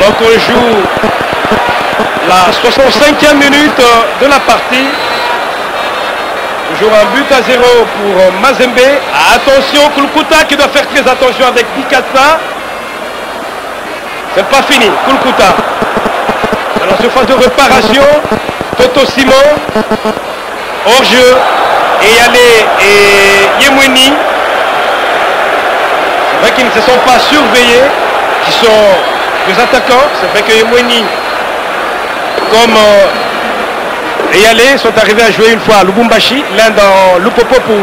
Donc on joue la 65e minute de la partie. Toujours un but à 0 pour Mazembe. Attention, Kulkuta qui doit faire très attention avec Bikassa. C'est pas fini, Kulkuta. Alors sur phase de réparation, Toto Simon, hors-jeu, Eyale et Yemweni. C'est vrai qu'ils ne se sont pas surveillés, qui sont des attaquants. C'est vrai que Yemweni, comme Eyale, sont arrivés à jouer une fois à Lubumbashi, l'un dans Lupopo pour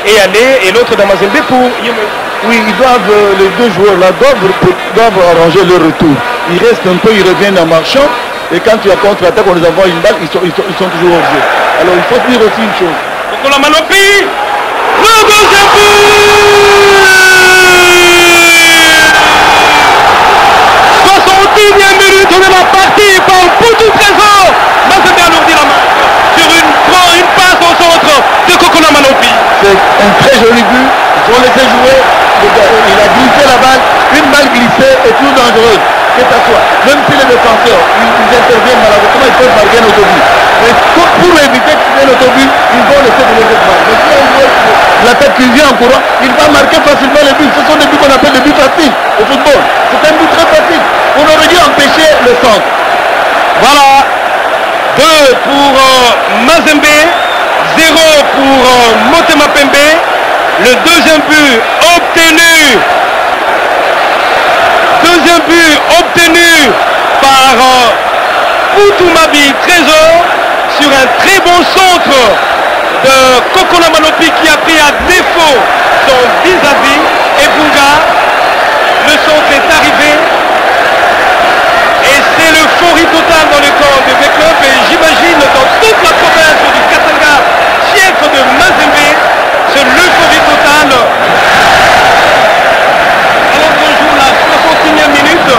Eyale et l'autre dans Mazembe pour Yemweni. Oui, ils doivent, les deux joueurs-là doivent arranger leur retour. Ils restent un peu, ils reviennent en marchant. Et quand tu as contre-attaque, on les envoie une balle, ils sont toujours hors jeu. Alors il faut dire aussi une chose. Kokola Manopi, le deuxième but 61e minute de la partie par Poutou Trésor. Mazembe alourdit la main sur une passe au centre de Kokola Manopi. C'est un très joli but. Ils ont laissé jouer. Il a glissé la balle. Une balle glissée est plus dangereuse. Que ça soit. Même si les défenseurs ils interviennent malheureusement, ils peuvent marquer un autobus. Mais pour éviter qu'il y ait l'autobus, ils vont laisser de cette balle. Mais si un joueur l'attaque qui vient en courant, il va marquer facilement les buts. Ce sont des buts qu'on appelle des buts faciles au football. C'est un but très facile. On aurait dû empêcher le centre. Voilà. 2 pour Mazembe, 0 pour Motema Pembe. Le deuxième but obtenu. Deuxième but obtenu par Poutumabi Trésor sur un très bon centre de Kokola Manopi qui a pris à défaut son vis-à-vis. Et Bunga, le centre est arrivé. Et c'est l'euphorie totale dans le camp de V-Club. Et j'imagine dans toute la province du Katanga, fief de Mazembe, c'est l'euphorie totale. Alors qu'on joue la 61e minute,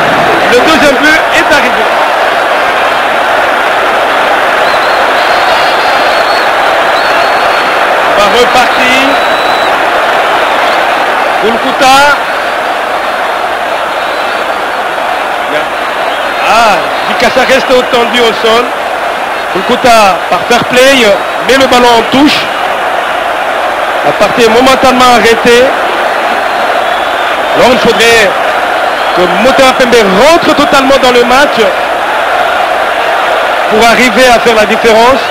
le deuxième but est arrivé. On va repartir. Kulkuta. Ah, Bikassa reste tendu au sol. Kulkuta, par fair play, met le ballon en touche. La partie est momentanément arrêtée. Alors il faudrait que Motema Pembe rentre totalement dans le match pour arriver à faire la différence.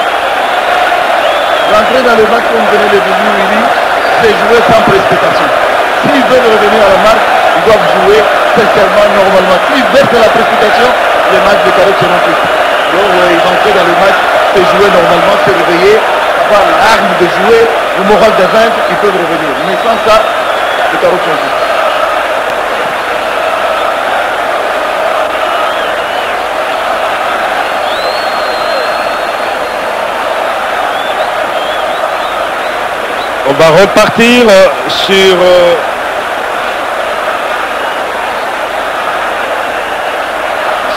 Rentrer dans le match comme venait le début, c'est jouer sans précipitation. S'ils veulent revenir à la marque, ils doivent jouer sincèrement, normalement. S'ils versent la précipitation, les matchs de carottes seront pris. Donc rentrer dans le match, c'est jouer normalement, se réveiller, avoir l'arme de jouer, le moral de vaincre, ils peuvent revenir. Mais sans ça, les carottes sont pris. On va repartir sur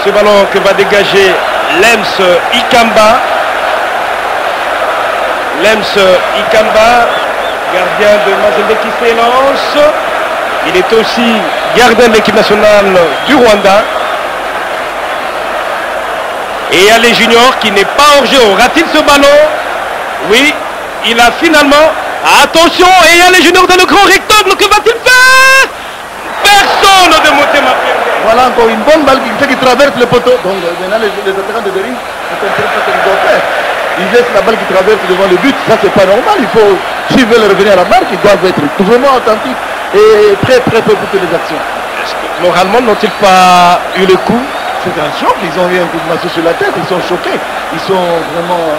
ce ballon que va dégager Lems Ikamba. Lems Ikamba, gardien de Mazembe qui s'élance. Il est aussi gardien de l'équipe nationale du Rwanda. Et Allé Junior qui n'est pas hors jeu. Aura-t-il ce ballon? Oui, il a finalement... Attention, et il y a les juniors dans le grand rectangle, que va-t-il faire? Personne de Motema Pembe. Voilà encore une bonne balle qui traverse le poteau. Donc maintenant les attaquants de Dering ne comprennent pas ce qu'ils doivent faire. Ils laissent la balle qui traverse devant le but, ça c'est pas normal. Il faut, s'ils veulent revenir à la marque, ils doivent être vraiment attentifs et très peu pour toutes les actions. Moralement, n'ont-ils pas eu le coup? C'est un choc, ils ont eu un coup de massue sur la tête, ils sont choqués, ils sont vraiment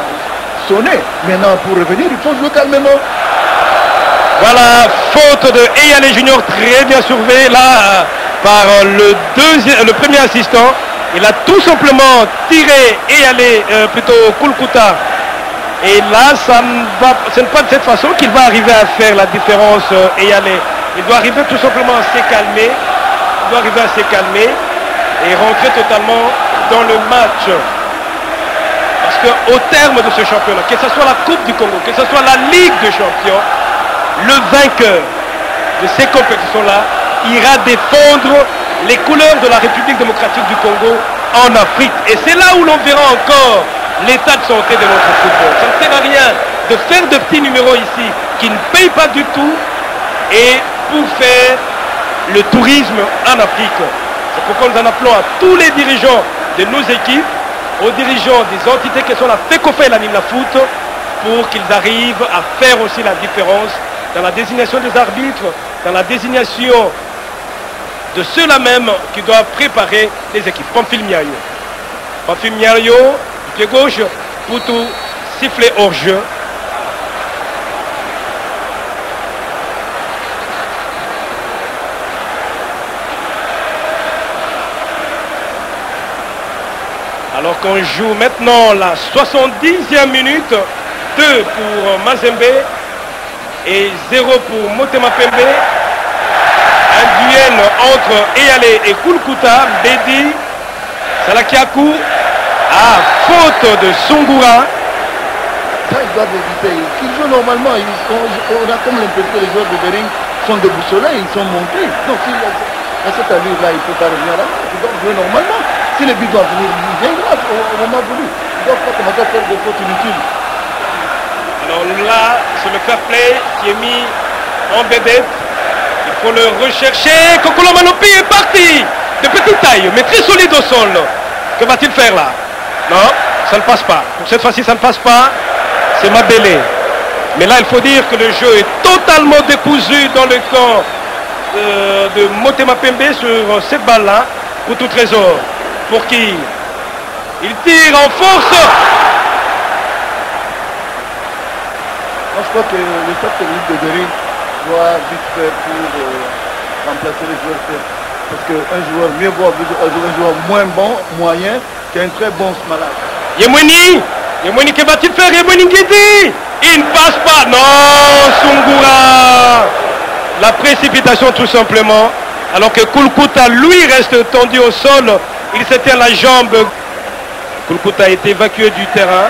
sonnés. Maintenant pour revenir, il faut jouer calmement. Voilà, faute de Eyale Junior, très bien surveillé là par le premier assistant. Il a tout simplement tiré Eyale, plutôt Kulkuta. Et là, ce n'est pas de cette façon qu'il va arriver à faire la différence, Eyale. Il doit arriver tout simplement à se calmer. Il doit arriver à se calmer et rentrer totalement dans le match. Parce qu'au terme de ce championnat, que ce soit la Coupe du Congo, que ce soit la Ligue des Champions, le vainqueur de ces compétitions-là ira défendre les couleurs de la République démocratique du Congo en Afrique. Et c'est là où l'on verra encore l'état de santé de notre football. Ça ne sert à rien de faire de petits numéros ici qui ne payent pas du tout et pour faire le tourisme en Afrique. C'est pourquoi nous en appelons à tous les dirigeants de nos équipes, aux dirigeants des entités qui sont la FECOFA et la Foot, pour qu'ils arrivent à faire aussi la différence dans la désignation des arbitres, dans la désignation de ceux-là même qui doivent préparer les équipes. Pamphile Miayo. Pamphile Miayo, du pied gauche, Poutou, sifflet hors jeu. Alors qu'on joue maintenant la 70e minute, 2 pour Mazembe et 0 pour Motema Pembe. Un duel entre Eyale et Kulkuta. Bedi, Salakiakou, à faute de Sungura. Ça, ils doivent éviter. Qu'ils jouent normalement. On a comme l'impression que les joueurs de Bering sont déboussolés, ils sont montés. Donc, à cette allure-là, il ne peut pas revenir là. Ils doivent jouer normalement. Si les buts doivent venir, ils viendront au moment voulu. Ils ne doivent pas commencer à faire des fautes inutiles. Alors là, c'est le fair play qui est mis en vedette. Il faut le rechercher. Kokolo Manopi est parti. De petite taille, mais très solide au sol. Que va-t-il faire là? Non, ça ne passe pas. Pour cette fois-ci, ça ne passe pas. C'est Mabélé. Mais là, il faut dire que le jeu est totalement décousu dans le camp de Motema Pembe sur cette balle-là. Pour tout trésor. Pour qui? Il tire en force. Moi, je crois que le staff technique de Bering doit vite faire pour remplacer les joueurs faibles. Parce qu'un joueur mieux vaut un joueur moins bon, moyen, qu'un très bon malade. Yemweni, que va-t-il faire? Yemweni Ngidi, il ne passe pas. Non, Sungura. La précipitation tout simplement. Alors que Kulkuta, lui, reste tendu au sol. Il s'étire la jambe. Kulkuta a été évacué du terrain.